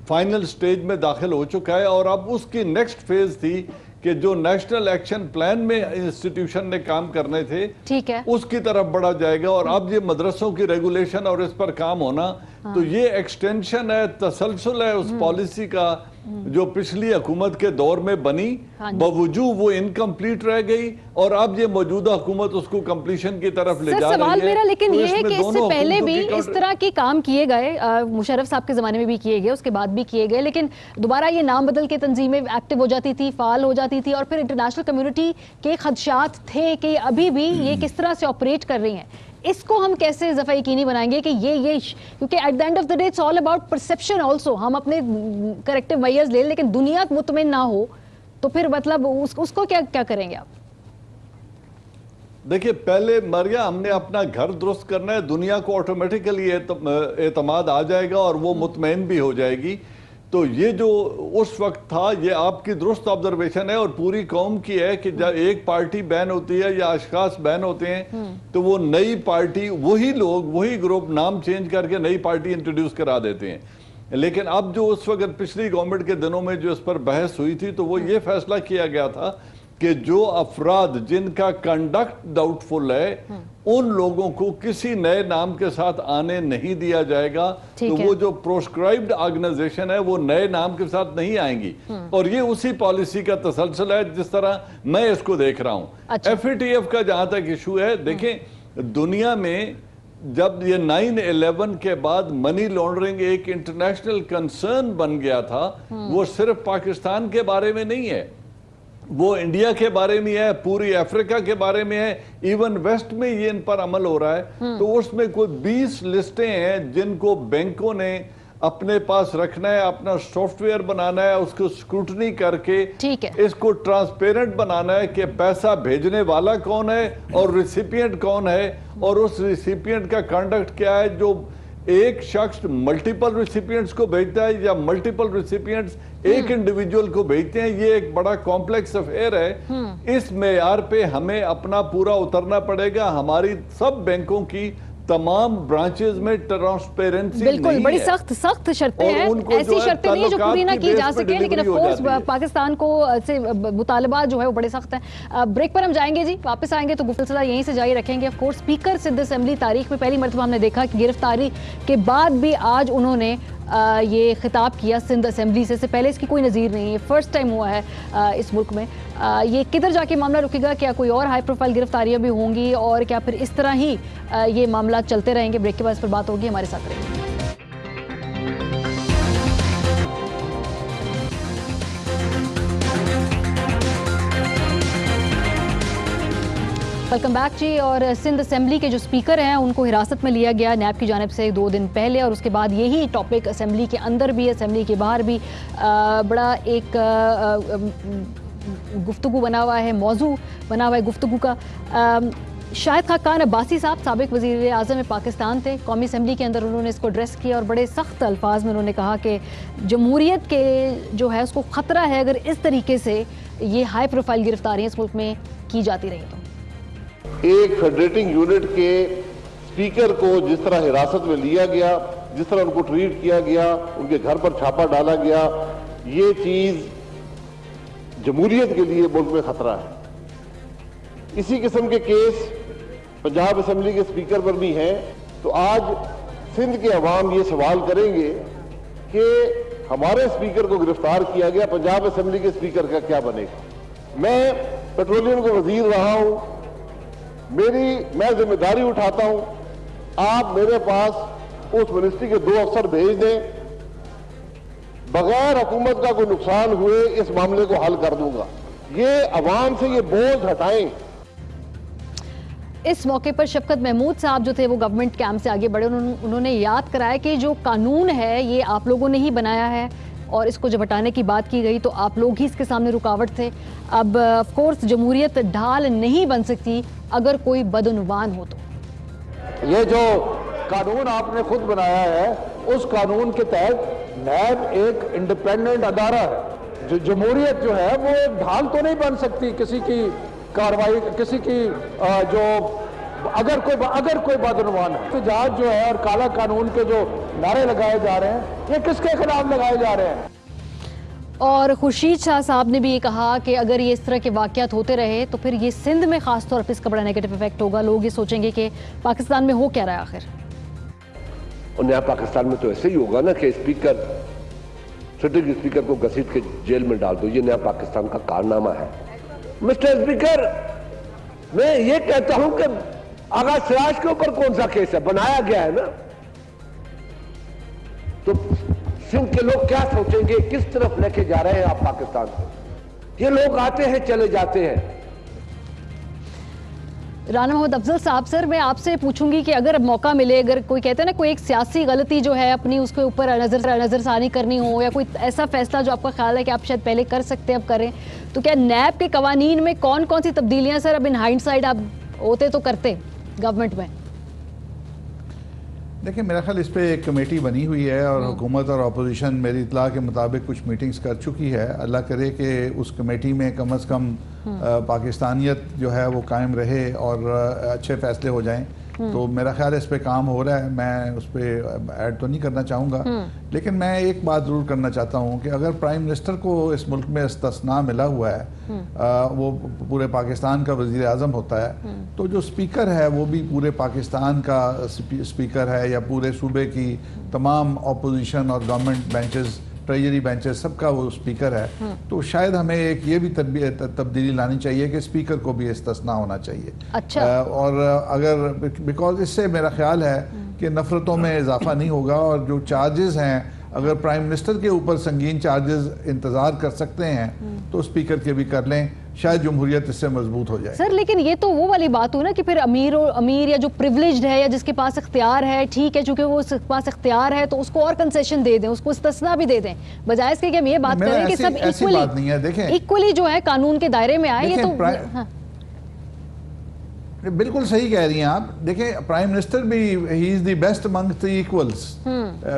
फाइनल स्टेज में दाखिल हो चुका है, और अब उसकी नेक्स्ट फेज थी कि जो नेशनल एक्शन प्लान में इंस्टीट्यूशन ने काम करने थे, ठीक है, उसकी तरफ बढ़ा जाएगा। और अब ये मदरसों की रेगुलेशन और इस पर काम होना, तो ये एक्सटेंशन है, तसलसल है उस पॉलिसी का जो पिछली हुकूमत के दौर में बनी, बावजूद वो इनकम्प्लीट रह गई और अब ये मौजूदा हुकूमत उसको कंप्लीशन की तरफ ले जा रही है। सवाल मेरा लेकिन ये है कि इससे पहले भी इस तरह के काम किए गए, मुशर्रफ साहब के ज़माने में भी किए गए, उसके बाद भी किए गए, लेकिन दोबारा ये नाम बदल के तंजीमें एक्टिव हो जाती थी, फाल हो जाती थी, और फिर इंटरनेशनल कम्युनिटी के खदशात थे कि अभी भी ये किस तरह से ऑपरेट कर रही हैं। इसको हम कैसे ज़फ़ा यकीनी बनाएंगे कि ये क्योंकि at the end of the day it's all about perception also. हम अपने करेक्टिव मेजर्स ले, लेकिन दुनिया मुतमईन ना हो तो फिर मतलब उसको क्या करेंगे आप? देखिए, पहले मरिया हमने अपना घर दुरुस्त करना है, दुनिया को ऑटोमेटिकली एतमाद आ जाएगा और वो मुतमईन भी हो जाएगी। तो ये जो उस वक्त था, ये आपकी दुरुस्त ऑब्जर्वेशन है और पूरी कौम की है कि जब एक पार्टी बैन होती है या अशखास बैन होते हैं तो वो नई पार्टी, वही लोग, वही ग्रुप नाम चेंज करके नई पार्टी इंट्रोड्यूस करा देते हैं। लेकिन अब जो उस वक्त पिछली गवर्नमेंट के दिनों में जो इस पर बहस हुई थी, तो वो ये फैसला किया गया था कि जो अफराद जिनका कंडक्ट डाउटफुल है उन लोगों को किसी नए नाम के साथ आने नहीं दिया जाएगा। तो वो जो प्रोस्क्राइब्ड ऑर्गेनाइजेशन है वो नए नाम के साथ नहीं आएंगी। और ये उसी पॉलिसी का तसलसल है जिस तरह मैं इसको देख रहा हूँ। अच्छा। FATF का जहां तक इशू है, देखें दुनिया में जब ये 9/11 के बाद मनी लॉन्ड्रिंग एक इंटरनेशनल कंसर्न बन गया था, वो सिर्फ पाकिस्तान के बारे में नहीं है, वो इंडिया के बारे में है, पूरी अफ्रीका के बारे में है, इवन वेस्ट में ये इन पर अमल हो रहा है। तो उसमें कोई 20 लिस्टें हैं जिनको बैंकों ने अपने पास रखना है, अपना सॉफ्टवेयर बनाना है, उसको स्क्रूटनी करके इसको ट्रांसपेरेंट बनाना है कि पैसा भेजने वाला कौन है और रिसिपिएंट कौन है, और उस रिसिपिएंट का कंडक्ट क्या है। जो एक शख्स मल्टीपल रिसिपिएंट्स को भेजता है या मल्टीपल रिसिपिएंट्स एक इंडिविजुअल को भेजते हैं, ये एक बड़ा कॉम्प्लेक्स अफेयर है। इस मेयार पे हमें अपना पूरा उतरना पड़ेगा। हमारी सब बैंकों की तमाम ब्रांचेस में ट्रांसपेरेंसी बिल्कुल बड़ी सख्त शर्तें हैं, ऐसी शर्तें नहीं जो पूरी ना की जा सके, लेकिन ऑफ कोर्स पाकिस्तान को से मुतालबा जो है वो बड़े सख्त हैं। ब्रेक पर हम जाएंगे जी, वापस आएंगे तो सिलसिला यहीं से जारी रखेंगे। Of course speaker Sindh assembly तारीख में पहली मरतबा हमने देखा कि गिरफ्तारी के बाद भी आज उन्होंने ये खिताब किया सिंध असेंबली से पहले इसकी कोई नज़ीर नहीं है, फर्स्ट टाइम हुआ है इस मुल्क में। ये किधर जाके मामला रुकेगा, क्या कोई और हाई प्रोफाइल गिरफ्तारियां भी होंगी और क्या फिर इस तरह ही ये मामला चलते रहेंगे? ब्रेक के बाद इस पर बात होगी, हमारे साथ रहिए। वेलकम बैक जी। और सिंध असेंबली के जो स्पीकर हैं उनको हिरासत में लिया गया नैब की जानिब से 2 दिन पहले, और उसके बाद यही टॉपिक असेंबली के अंदर भी असेंबली के बाहर भी बड़ा एक गुफ्तगू बना हुआ है, मौजू बना हुआ है गुफ्तगू का। शाहिद खाकान अब्बासी साहब साबिक वज़ीर आज़म पाकिस्तान थे, कौमी असेंबली के अंदर उन्होंने इसको एड्रेस किया और बड़े सख्त अल्फाज में उन्होंने कहा कि जमहूरियत के जो है उसको ख़तरा है अगर इस तरीके से ये हाई प्रोफाइल गिरफ्तारियाँ इस मुल्क में की जाती रही। तो एक फेडरेटिंग यूनिट के स्पीकर को जिस तरह हिरासत में लिया गया, जिस तरह उनको ट्रीट किया गया, उनके घर पर छापा डाला गया, ये चीज जमहूरियत के लिए मुल्क में खतरा है। इसी किस्म के केस पंजाब असेंबली के स्पीकर पर भी हैं। तो आज सिंध के अवाम ये सवाल करेंगे कि हमारे स्पीकर को गिरफ्तार किया गया, पंजाब असेंबली के स्पीकर का क्या बनेगा। मैं पेट्रोलियम का वजीर रहा हूं, मैं जिम्मेदारी उठाता हूं, आप मेरे पास उस मिनिस्ट्री के 2 अफसर भेज दें, बगैर हुकूमत का कोई नुकसान हुए इस मामले को हल कर दूंगा। ये अवाम से ये बोझ हटाएं। इस मौके पर शफकत महमूद साहब जो थे वो गवर्नमेंट कैंप से आगे बढ़े, उन्होंने याद कराया कि जो कानून है ये आप लोगों ने ही बनाया है और इसको जब हटाने की बात की गई तो आप लोग ही इसके सामने रुकावट थे। अब ऑफ कोर्स जमहूरियत ढाल नहीं बन सकती अगर कोई बदनुमान हो। तो ये जो कानून आपने खुद बनाया है, उस कानून के तहत नैब एक इंडिपेंडेंट अदारा है। जो जमहूरियत जो है वो ढाल तो नहीं बन सकती किसी की कार्रवाई, किसी की जो अगर कोई बदनुमान है। एहतजाज जो है और काला कानून के जो नारे लगाए जा रहे हैं, ये किसके खिलाफ लगाए जा रहे हैं? और खुर्शीद शाह साहब ने भी ये कहा कि अगर ये इस तरह के वाक़यात होते रहे तो फिर ये सिंध में खास तौर पर इसका बड़ा नेगेटिव इफेक्ट होगा। लोग ये सोचेंगे कि पाकिस्तान में हो क्या रहा है आखिर। और नया पाकिस्तान में तो ऐसे ही होगा ना कि स्पीकर सिटिंग स्पीकर को घसीट के जेल में डाल दो, ये नया पाकिस्तान का कारनामा है। मिस्टर स्पीकर, मैं ये कहता हूं कि आगा सिराज के ऊपर कौन सा केस है, बनाया गया है ना, तो सिंध के लोग क्या सोचेंगे, किस तरफ लेके जा रहे हैं आप पाकिस्तान को? ये लोग आते हैं चले जाते हैं। राना मोहम्मद अफजल साहब, सर मैं आपसे पूछूंगी कि अगर मौका मिले, अगर कोई कहते हैं ना कोई एक सियासी गलती जो है अपनी उसके ऊपर नजरसानी करनी हो, या कोई ऐसा फैसला जो आपका ख्याल है कि आप शायद पहले कर सकते हैं अब करें, तो क्या नैब के कवानीन में कौन कौन सी तब्दीलियां सर अब इन हाइंडसाइड आप होते तो करते गवर्नमेंट में? देखिए, मेरा ख्याल इस पे एक कमेटी बनी हुई है और हुकूमत और अपोजिशन मेरी इतला के मुताबिक कुछ मीटिंग्स कर चुकी है। अल्लाह करे कि उस कमेटी में कम अज़ कम पाकिस्तानियत जो है वो कायम रहे और अच्छे फैसले हो जाएं। तो मेरा ख्याल है इस पे काम हो रहा है, मैं उस पर ऐड तो नहीं करना चाहूँगा, लेकिन मैं एक बात ज़रूर करना चाहता हूँ कि अगर प्राइम मिनिस्टर को इस मुल्क में इस्तिस्ना मिला हुआ है, वो पूरे पाकिस्तान का वज़ीर आज़म होता है, तो जो स्पीकर है वो भी पूरे पाकिस्तान का स्पीकर है या पूरे सूबे की तमाम अपोजिशन और गवर्नमेंट बेंचेस, ट्रेजरी बेंचेस, सबका वो स्पीकर है। तो शायद हमें एक ये भी तब्दीली लानी चाहिए कि स्पीकर को भी इस्तिस्ना होना चाहिए। अच्छा। और अगर बिकॉज इससे मेरा ख्याल है कि नफरतों में इजाफा नहीं होगा, और जो चार्जेस हैं अगर प्राइम मिनिस्टर के ऊपर संगीन चार्जेस इंतजार कर सकते हैं तो स्पीकर के भी कर लें, शायद जमहूरियत इससे मजबूत हो जाए। सर लेकिन ये तो वो वाली बात हुई ना कि फिर अमीर या जो प्रिविलेज्ड है या जिसके पास इख्तियार है, ठीक है, चूंकि वो उसके पास इख्तियार है तो उसको और कंसेशन दे दें, उसको इस्तिस्ना भी दे दें, बजाय इसके कि हम ये बात करें कि सब इक्वली जो है कानून के दायरे में आए। ये तो बिल्कुल सही कह रही हैं आप। देखें, प्राइम मिनिस्टर भी he is the best among the equals.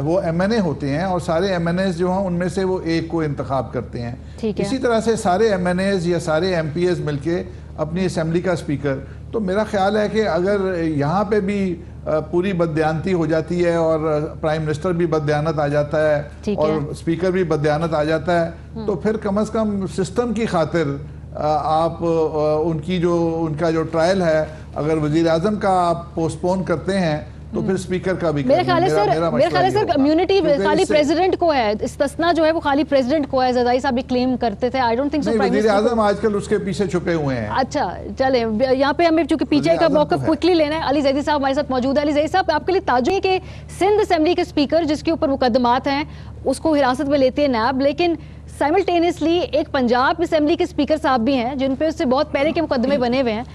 वो एमएनए होते हैं और सारे एमएनएस जो हैं उनमें से वो एक को इंतखाब करते हैं। इसी तरह से सारे एमएनएस या सारे एमपीएस मिलके अपनी असेंबली का स्पीकर। तो मेरा ख्याल है कि अगर यहाँ पे भी पूरी बददियानती हो जाती है और प्राइम मिनिस्टर भी बददियानत आ जाता है और स्पीकर भी बददियानत आ जाता है, तो फिर कम से कम सिस्टम की खातिर आप उनका जो ट्रायल है अगर वजीर आजम का आप पोस्टपोन करते हैं तो फिर स्पीकर का भी। मेरे ख्याल है सर इम्यूनिटी खाली प्रेसिडेंट को है, इस्तिस्ना जो है वो खाली प्रेसिडेंट को है। ज़रदारी साहब भी क्लेम करते थे, आई डोंट थिंक सो। वजीर आजम आजकल उसके पीछे छुपे हुए हैं। अच्छा चले, यहाँ पे हमें चूंकि पीछे का मौक़िफ़ क्विकली लेना है। अली ज़ैदी साहब हमारे साथ मौजूद है। अली ज़ैदी साहब, आपके लिए ताजुब है कि सिंध असेंबली के स्पीकर जिसके ऊपर मुकदमात हैं उसको हिरासत में लेती है नैब, लेकिन साइमल्टेनियसली एक पंजाब असेंबली के स्पीकर साहब भी हैं जिन पे उससे बहुत पहले के मुकदमे बने हुए हैं,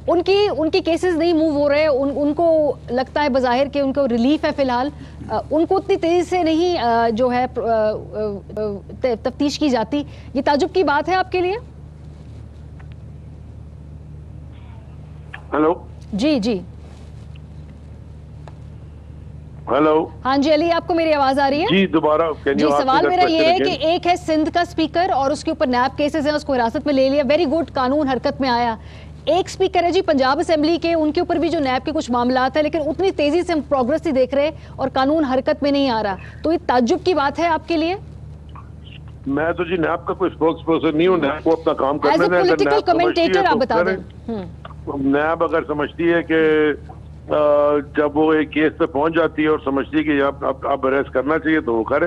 उनकी केसेस नहीं मूव हो रहे। उनको लगता है बज़ाहिर कि उनको रिलीफ है फिलहाल, उनको उतनी तेजी से नहीं जो है तफ्तीश की जाती। ये ताजुब की बात है आपके लिए? हेलो जी जी हेलो। हाँ जी अली, आपको मेरी आवाज आ रही है? जी दोबारा जी, सवाल मेरा ये है कि एक है सिंध का स्पीकर और उसके ऊपर नैब केसेस हैं, उसको हिरासत में ले लिया, वेरी गुड, कानून हरकत में आया। एक स्पीकर है जी पंजाब असेंबली के, उनके ऊपर भी जो नैब के कुछ मामलात है, लेकिन उतनी तेजी से हम प्रोग्रेस नहीं देख रहे और कानून हरकत में नहीं आ रहा। तो ये ताज्जुब की बात है आपके लिए? मैं तो जी नैब का कोई स्पोक्स पर्सन नहीं हूँ, नैब को अपना काम करने दें। पॉलिटिकल कमेंटेटर आप बता दें। नैब अगर समझती है कि जब वो एक केस पे पहुंच जाती है और समझती है कि आप अरेस्ट करना चाहिए तो वो करे।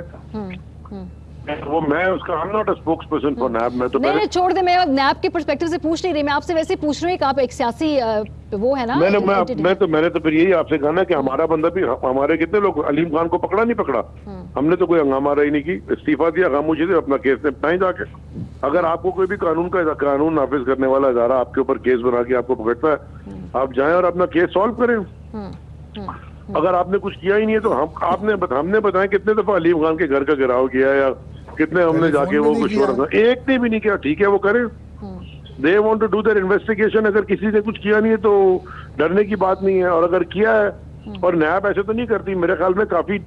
वो मैं उसका I'm not a spokesperson for NAB। मैं तो नहीं छोड़ दे, मैं नैब के पर्सपेक्टिव से पूछ नहीं रही, मैं आपसे वैसे पूछ रही हूँ कि आप एक सियासी वो है ना। मैंने तो फिर यही आपसे कहा ना कि हमारा बंदा भी, हमारे कितने लोग, अलीम खान को पकड़ा नहीं पकड़ा, हमने तो कोई हंगामा रही नहीं की, इस्तीफा दिया, खामोशी से अपना केस निपटाएं जाके। अगर आपको कोई भी कानून नाफिज करने वाला इदारा आपके ऊपर केस बना के आपको पकड़ता है, आप जाएं और अपना केस सॉल्व करें। अगर आपने कुछ किया ही नहीं है तो हमने बताया कितने दफा अलीम खान के घर का घेराव किया या कितने हमने जाके वो कुछ एक ने भी नहीं किया। ठीक है, वो करें, they want to do their investigation. अगर किसी ने कुछ किया नहीं है तो डरने की बात नहीं है, और अगर किया है, और नैब ऐसे तो नहीं करती, मेरे ख्याल में काफी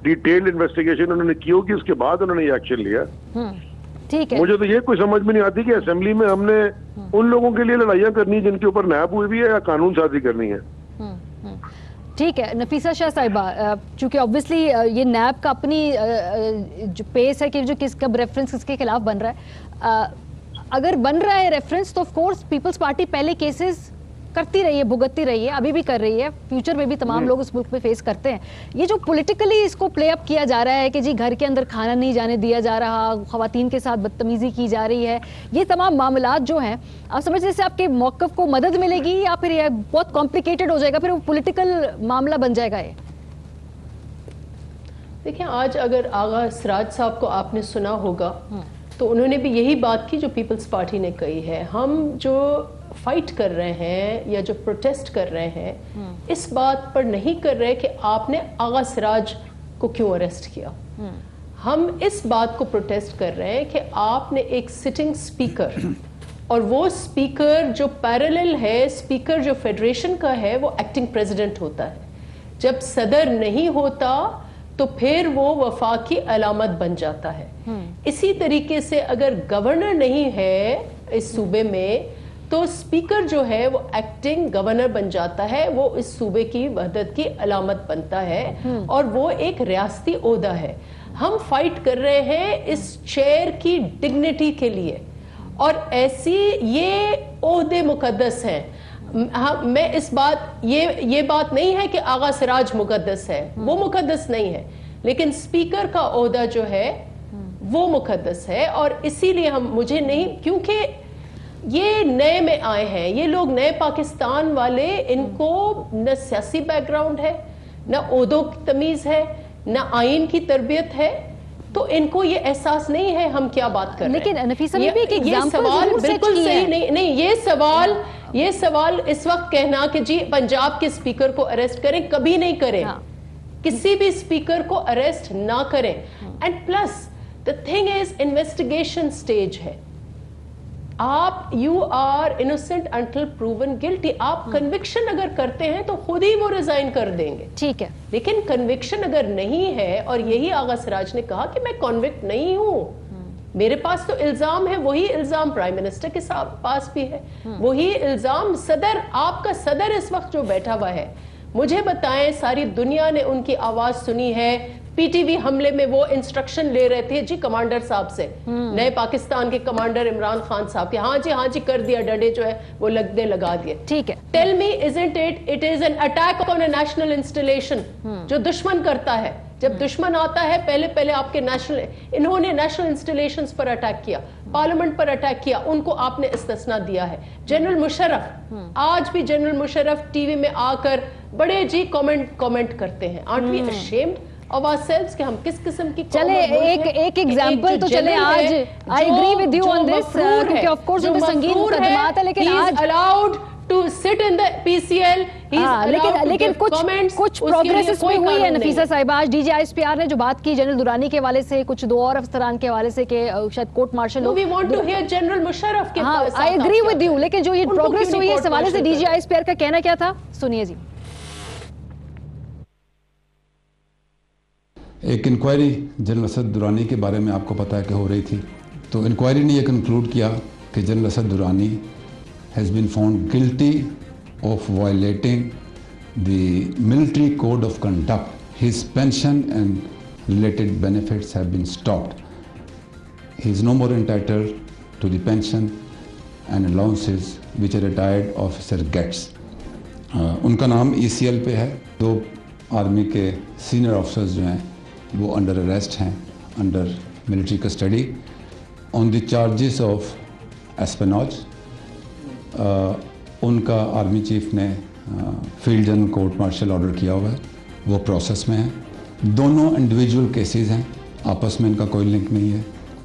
डिटेल्ड इन्वेस्टिगेशन उन्होंने की होगी, उसके बाद उन्होंने ये एक्शन लिया। ठीक है, मुझे तो ये कोई समझ में नहीं आती कि असेंबली में हमने उन लोगों के लिए लड़ाइयाँ करनी है जिनके ऊपर नैब हुई भी है या कानून साजी करनी है। ठीक है नफीसा शाह साहिबा, चूंकि ऑब्वियसली ये नैब का अपनी जो पेस है कि जो किसका रेफरेंस किसके खिलाफ बन रहा है, अगर बन रहा है रेफरेंस तो ऑफ कोर्स पीपल्स पार्टी पहले केसेस करती रही है, भुगतती रही है, अभी भी कर रही है, फ्यूचर में भी तमाम लोग इस मुल्क में फेस करते हैं। ये जो पॉलिटिकली इसको प्ले अप किया जा रहा है कि जी घर के अंदर खाना नहीं जाने दिया जा रहा, ख़वातीन के साथ बदतमीजी की जा रही है, ये तमाम मामलात जो हैं, आप समझते हैं इससे आपके मौक़िफ़ को मदद मिलेगी या फिर ये बहुत कॉम्प्लिकेटेड हो जाएगा, फिर वो पॉलिटिकल मामला बन जाएगा ये? देखिए, आज अगर आगा सिराज साहब को आपने सुना होगा तो उन्होंने भी यही बात की जो पीपल्स पार्टी ने कही है। हम जो फाइट कर रहे हैं या जो प्रोटेस्ट कर रहे हैं, इस बात पर नहीं कर रहे कि आपने आगा सिराज को क्यों अरेस्ट किया। हम इस बात को प्रोटेस्ट कर रहे हैं कि आपने एक सिटिंग स्पीकर, और वो स्पीकर जो पैरेलल है, स्पीकर जो फेडरेशन का है, वो एक्टिंग प्रेसिडेंट होता है। जब सदर नहीं होता तो फिर वो वफाकी अलामत बन जाता है। इसी तरीके से अगर गवर्नर नहीं है इस सूबे में तो स्पीकर जो है वो एक्टिंग गवर्नर बन जाता है, वो इस सूबे की वहदत की अलामत बनता है और वो एक रियासती ओहदा है। हम फाइट कर रहे हैं इस चेयर की डिग्निटी के लिए, और ऐसी ये ओहदे मुकद्दस हैं। हाँ, मैं इस बात ये बात नहीं है कि आगा सिराज मुकद्दस है, वो मुकद्दस नहीं है, लेकिन स्पीकर का ओहदा जो है वो मुकद्दस है। और इसीलिए मुझे नहीं, क्योंकि ये नए में आए हैं, ये लोग नए पाकिस्तान वाले, इनको न सियासी बैकग्राउंड है, न ओहदों की तमीज है, न आइन की तरबियत है, तो इनको ये एहसास नहीं है हम क्या बात कर रहे हैं। लेकिन नफीसा भी एक ये सवाल बिल्कुल सही नहीं, ये सवाल इस वक्त कहना कि जी पंजाब के स्पीकर को अरेस्ट करें, कभी नहीं करें। किसी भी स्पीकर को अरेस्ट ना करें। And plus the thing is investigation stage है। आप you are innocent until proven guilty. आप कन्विक्शन अगर करते हैं तो खुद ही वो रिजाइन कर देंगे, ठीक है, लेकिन कन्विक्शन अगर नहीं है, और यही आगा सिराज ने कहा कि मैं कन्विक्ट नहीं हूं, मेरे पास तो इल्जाम है, वही इल्जाम प्राइम मिनिस्टर के पास भी है, वही इल्जाम सदर, आपका सदर इस वक्त जो बैठा हुआ है, मुझे बताएं, सारी दुनिया ने उनकी आवाज सुनी है। पीटीवी हमले में वो इंस्ट्रक्शन ले रहे थे जी कमांडर साहब से, नए पाकिस्तान के कमांडर इमरान खान साहब के, हाँ जी कर दिया, डंडे जो है वो लगा दिए, ठीक है। Tell me, isn't it is an attack on a national installation जो दुश्मन करता है। जब दुश्मन आता है, पहले आपके इन्होंने नेशनल इंस्टॉलेशंस पर अटैक किया, पार्लियामेंट पर अटैक किया, उनको आपने इस्तिस्ना दिया है। जनरल मुशर्रफ, आज भी जनरल मुशर्रफ टीवी में आकर बड़े जी कमेंट करते हैं। Aren't we ashamed of ourselves कि हम किस किस्म की, चले एक एग्जांपल तो चले आज, I agree with you on this, क्योंकि ऑफ कोर्स उन पे संगीन मुकदमात है, लेकिन आज allowed to sit in the PCL, लेकिन कुछ प्रोग्रेस इसमें हुई है नफीसा साहिबा। आज डीजीआईएसपीआर ने जो बात की जनरल दुरानी के हवाले से, कुछ दो और अफसरान के हवाले से कि शायद court martial, we want to hear General Musharraf के, हाँ आई एग्री विद यू, लेकिन जो ये प्रोग्रेस हुई है इस हवाले से डीजीआईएसपीआर का कहना क्या था, सुनिए जी। एक इंक्वायरी जनरल असद दुरानी के बारे में आपको पता है कि हो रही थी, तो इंक्वायरी ने यह कंक्लूड किया कि General Asad Durrani has been found guilty of violating the military code of conduct. His pension and related benefits have been stopped. He is no more entitled to the pension and allowances which a retired officer gets. उनका नाम ECL पे है। दो army के senior officers जो हैं वो under arrest हैं, under military custody on the charges of espionage. उनका आर्मी चीफ ने field general court martial order किया हुआ है, वो प्रोसेस में है। दोनों इंडिविजुअल केसेस हैं, आपस में इनका कोई लिंक नहीं है।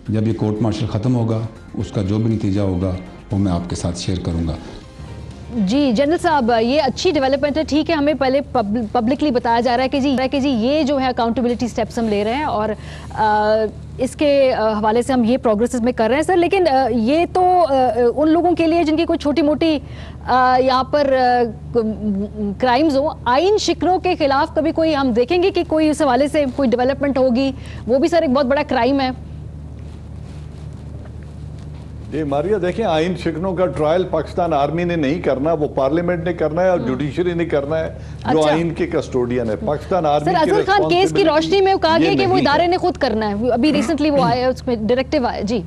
जब ये कोर्ट मार्शल ख़त्म होगा, उसका जो भी नतीजा होगा वो मैं आपके साथ शेयर करूँगा। जी जनरल साहब, ये अच्छी डेवलपमेंट है, ठीक है, हमें पहले पब्लिकली बताया जा रहा है कि जी ये जो है अकाउंटेबिलिटी स्टेप्स हम ले रहे हैं और इसके हवाले से हम ये प्रोग्रेस में कर रहे हैं सर, लेकिन ये तो उन लोगों के लिए जिनकी कोई छोटी मोटी यहाँ पर क्राइम्स हो, आइन शिकनों के खिलाफ कभी कोई हम देखेंगे कि कोई इस हवाले से कोई डेवलपमेंट होगी? वो भी सर एक बहुत बड़ा क्राइम है। जी मारिया, देखें, आइन शिकनों का ट्रायल पाकिस्तान आर्मी ने नहीं करना, वो पार्लियामेंट ने करना है और जुडिशरी ने करना है, जो अच्छा। आइन के कस्टोडियन है। Pakistan army sir Azhar Khan case की रोशनी में कहा गया कि वो इदारे ने खुद करना है, अभी रिसेंटली वो आया, उसमें डायरेक्टिव आया। जी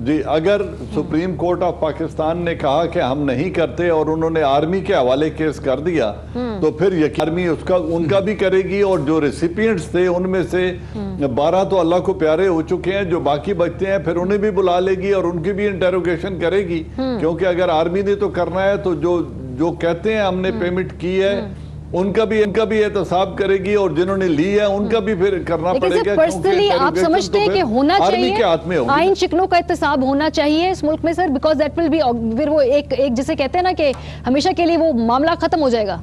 جی اگر سپریم کورٹ آف پاکستان نے کہا کہ ہم نہیں کرتے اور انہوں نے آرمی کے حوالے کیس کر دیا تو پھر آرمی ان کا بھی کرے گی، اور جو ریسیپینٹس تھے ان میں سے 12 تو اللہ کو پیارے ہو چکے ہیں، جو باقی بچتے ہیں پھر انہیں بھی بلا لے گی اور ان کی بھی انٹروگیشن کرے گی، کیونکہ اگر آرمی نے تو کرنا ہے تو جو کہتے ہیں ہم نے پیمنٹ کی ہے ان کا بھی احتساب کرے گی، اور جنہوں نے لی ہے ان کا بھی پھر کرنا پڑے گا۔ پرسنلی آپ سمجھتے ہیں کہ ہونا چاہیے آئین شکنوں کا احتساب ہونا چاہیے اس ملک میں سر، بیکاز دیٹ ول بی پھر وہ ایک جسے کہتے ہیں نا کہ ہمیشہ کے لیے وہ معاملہ ختم ہو جائے گا؟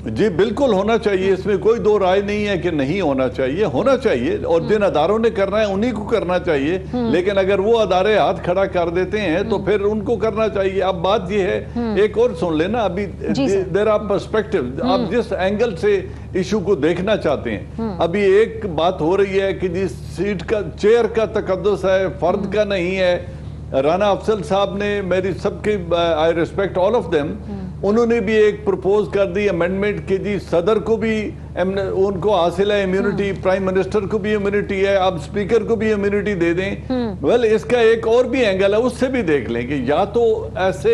جی بالکل ہونا چاہیے، اس میں کوئی دو رائے نہیں ہے کہ نہیں ہونا چاہیے، ہونا چاہیے، اور جن اداروں نے کرنا ہے انہی کو کرنا چاہیے، لیکن اگر وہ ادارے ہاتھ کھڑا کر دیتے ہیں تو پھر ان کو کرنا چاہیے۔ اب بات یہ ہے، ایک اور سن لینا، ابھی دیر آر پرسپیکٹیو، آپ جس اینگل سے ایشو کو دیکھنا چاہتے ہیں، ابھی ایک بات ہو رہی ہے کہ جس سیٹ کا چیئر کا تقدس ہے، فرد کا نہیں ہے۔ رانا افضل صاحب نے، میری سب کے I respect all of them, انہوں نے بھی ایک پروپوز کر دی امینڈمنٹ کہ جی صدر کو بھی ان کو حاصل ہے امیونٹی، پرائم منسٹر کو بھی امیونٹی ہے، اب اسپیکر کو بھی امیونٹی دے دیں۔ ویل اس کا ایک اور بھی اینگل ہے، اس سے بھی دیکھ لیں کہ یا تو ایسے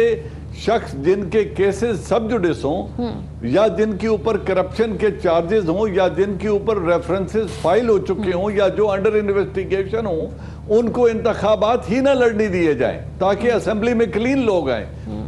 شخص جن کے کیسز سب جوڈس ہوں، یا جن کے اوپر کرپشن کے چارجز ہوں، یا جن کے اوپر ریفرنسز فائل ہو چکے ہوں، یا جو انڈر انویسٹیگیشن ہوں، ان کو انتخابات ہی نہ لڑنے دیے جائیں تاکہ اسمبلی میں کلین لوگ آئیں۔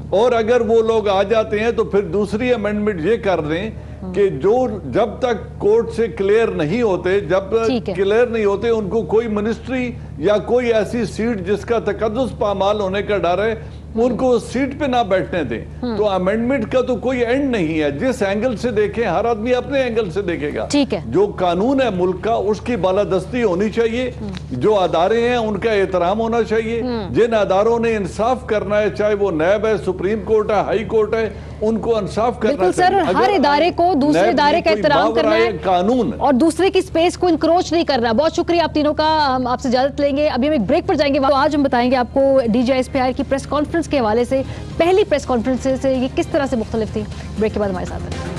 اور اگر وہ لوگ آ جاتے ہیں تو پھر دوسری امینڈمنٹ یہ کر دیں کہ جو جب تک کورٹ سے کلیئر نہیں ہوتے، جب تک کلیئر نہیں ہوتے، ان کو کوئی منسٹری یا کوئی ایسی سیٹ جس کا تقدس پامال ہونے کا ڈر ہے ان کو سیٹ پہ نہ بیٹھنے دیں۔ تو امینڈمنٹ کا تو کوئی اینڈ نہیں ہے، جس اینگل سے دیکھیں ہر آدمی اپنے اینگل سے دیکھے گا۔ جو قانون ہے ملک کا اس کی بالادستی ہونی چاہیے، جو ادارے ہیں ان کا احترام ہونا چاہیے، جن اداروں نے انصاف کرنا ہے، چاہے وہ نیب ہے، سپریم کورٹ ہے، ہائی کورٹ ہے، ان کو انصاف کرنا چاہیے۔ ہر ادارے کو دوسرے ادارے کا احترام کرنا ہے قانون، اور دوسرے کی سپیس کو انکروچ نہیں کرنا۔ بہت شکریہ آپ تینوں کا، ہم آپ سے اجازت لیں گے، ابھی ہم ایک بریک پر جائیں گے۔ آج ہم بتائیں گے آپ کو D G I S P R کی پریس کانفرنس کے حوالے سے، پہلی پریس کانفرنس سے یہ کس طرح سے مختلف تھی۔ بریک کے بعد ہمارے ساتھ ہیں۔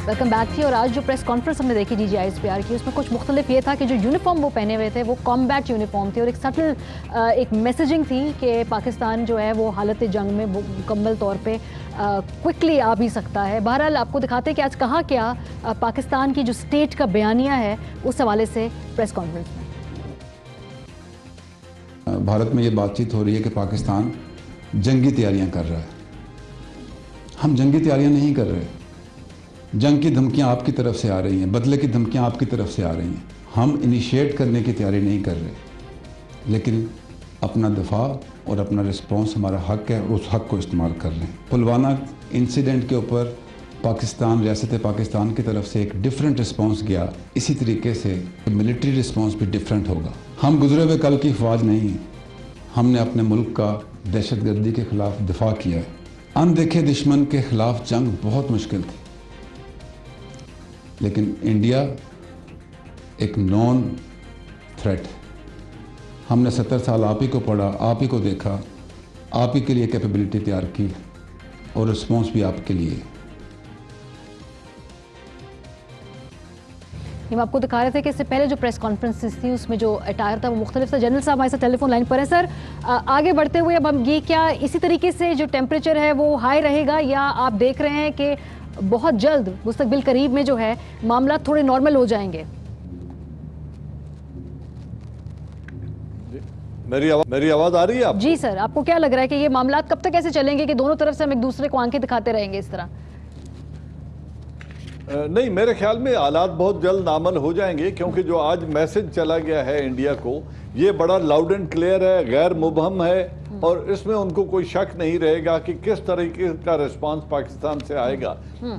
ویلکم بیک تھی، اور آج جو پریس کانفرنس ہم نے دیکھی D G I S P R کی، اس میں کچھ مختلف یہ تھا کہ جو یونیفارم وہ پہنے ہوئے تھے وہ کامبیٹ یونیفارم تھی، اور ایک سٹل ایک میسیجنگ تھی کہ پاکستان جو ہے وہ حالت جنگ میں مکمل طور پہ کوئکلی آ بھی سکتا ہے۔ بہرحال آپ کو دکھاتے ہیں کہ آج کہا کیا پاکستان کی جو اسٹیٹ کا بیانیہ ہے اس حوالے سے پریس کانفرنس میں۔ بھارت میں یہ بات چیت ہو رہی ہے کہ پاکستان جنگی تیاریاں کر رہا ہے۔ ہم جنگی تیاریاں نہیں کر رہے، جنگ کی دھمکیاں آپ کی طرف سے آ رہی ہیں، بدلے کی دھمکیاں آپ کی طرف سے آ رہی ہیں۔ ہم انیشیٹ کرنے کی تیاری نہیں کر رہے، لیکن اپنا دفاع اور اپنا رسپانس ہمارا حق ہے، اس حق کو استعمال کر لیں۔ پلوامہ انسیڈنٹ کے اوپر پاکستان، ریاست پاکستان کی طرف سے ایک ڈیفرنٹ رسپانس گیا، اسی طریقے سے ملٹری رسپانس بھی ڈیفرنٹ ہوگا۔ ہم گزرے ہوئے کل کی فوج نہیں ہیں، ہم نے اپنے ملک کا دہشت گردی کے خلاف دفاع کیا ہے۔ اندیکھے دشمن کے خلاف جنگ بہت مشکل تھی، لیکن انڈیا ایک نون تھریٹ ہے۔ ہم نے 70 سال آپ ہی کو پڑھا، آپ ہی کو دیکھا، آپ ہی کے لیے کیپیبلٹی تیار کی، اور رسپانس بھی آپ کے لیے۔ ہم آپ کو دکھا رہے تھے کہ اس سے پہلے جو پریس کانفرنس تھی اس میں جو اٹائر تھا وہ مختلف تھا۔ جنرل صاحب ہمارے ساتھ ٹیلی فون لائن پر ہے۔ سر آگے بڑھتے ہوئے اب ہم یہ کیا اسی طریقے سے جو ٹیمپریچر ہے وہ ہائی رہے گا، یا آپ دیکھ رہے ہیں کہ بہت جلد مستقبل قریب میں جو ہے معاملات تھوڑے نارمل ہو جائیں گے؟ میری آواز آ رہی ہے آپ؟ جی سر، آپ کو کیا لگ رہا ہے کہ یہ معاملات کب تک ایسے چلیں گے کہ دونوں طرف سے ہم ایک دوسرے کو آنکھیں دکھاتے رہیں گے اس طرح؟ نہیں، میرے خیال میں حالات بہت جلد نارمل ہو جائیں گے، کیونکہ جو آج میسج چلا گیا ہے انڈیا کو یہ بڑا لاؤڈ اینڈ کلیئر ہے، غیر مبہم ہے، اور اس میں ان کو کوئی شک نہیں رہے گا کہ کس طریقے کا رسپانس پاکستان سے آئے گا۔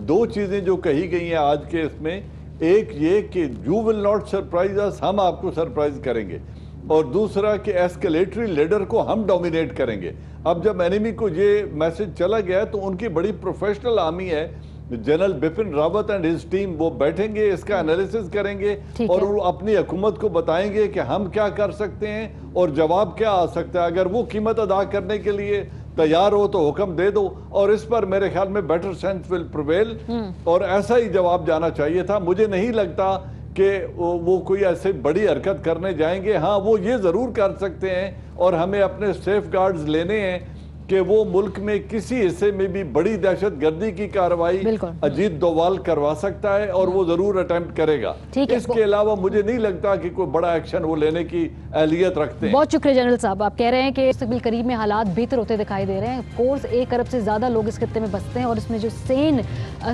دو چیزیں جو کہی گئی ہیں آج کے اس میں، ایک یہ کہ یو ول ناٹ سرپرائز اس، ہم آپ کو سرپرائز کریں گے، اور دوسرا کہ ایسکلیٹری لیڈر کو ہم ڈومینیٹ کریں گے۔ اب جب اینیمی کو یہ میسج چلا گیا ہے تو ان کی بڑی پروفیشنل آرمی ہے، general Bipin Rawat and his team, وہ بیٹھیں گے، اس کا انالیسس کریں گے، اور وہ اپنی حکومت کو بتائیں گے کہ ہم کیا کر سکتے ہیں اور جواب کیا آ سکتا ہے۔ اگر وہ قیمت ادا کرنے کے لیے तैयार हो तो हुक्म दे दो, और इस पर मेरे ख्याल में बेटर सेंस विल प्रिवेल, और ऐसा ही जवाब जाना चाहिए था। मुझे नहीं लगता कि वो कोई ऐसे बड़ी हरकत करने जाएंगे। हाँ, वो ये ज़रूर कर सकते हैं और हमें अपने सेफ गार्ड्स लेने हैं कि वो मुल्क में किसी हिस्से में भी बड़ी दहशत गर्दी की कार्रवाई अजीत डोवाल करवा सकता है, और वो जरूर अटेम्प्ट करेगा। इसके अलावा मुझे नहीं लगता कि कोई बड़ा एक्शन वो लेने की अहलियत रखते हैं। बहुत शुक्रिया जनरल साहब। आप कह रहे हैं कि मुस्तकबिल करीब में हालात बेहतर होते दिखाई दे रहे हैं। कोर्स 1 अरब से ज़्यादा लोग इस खत्ते में बसते हैं, और इसमें जो सेन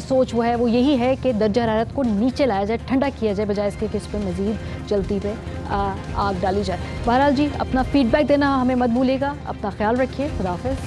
सोच वो है वो यही है कि दर्जा हरारत को नीचे लाया जाए, ठंडा किया जाए, बजाय इसके कि इस पर मजीद जल्दी पे आग डाली जाए। बहरहाल जी, अपना फीडबैक देना हमें मत भूलिएगा। अपना ख्याल रखिए। खुदा हाफिज़।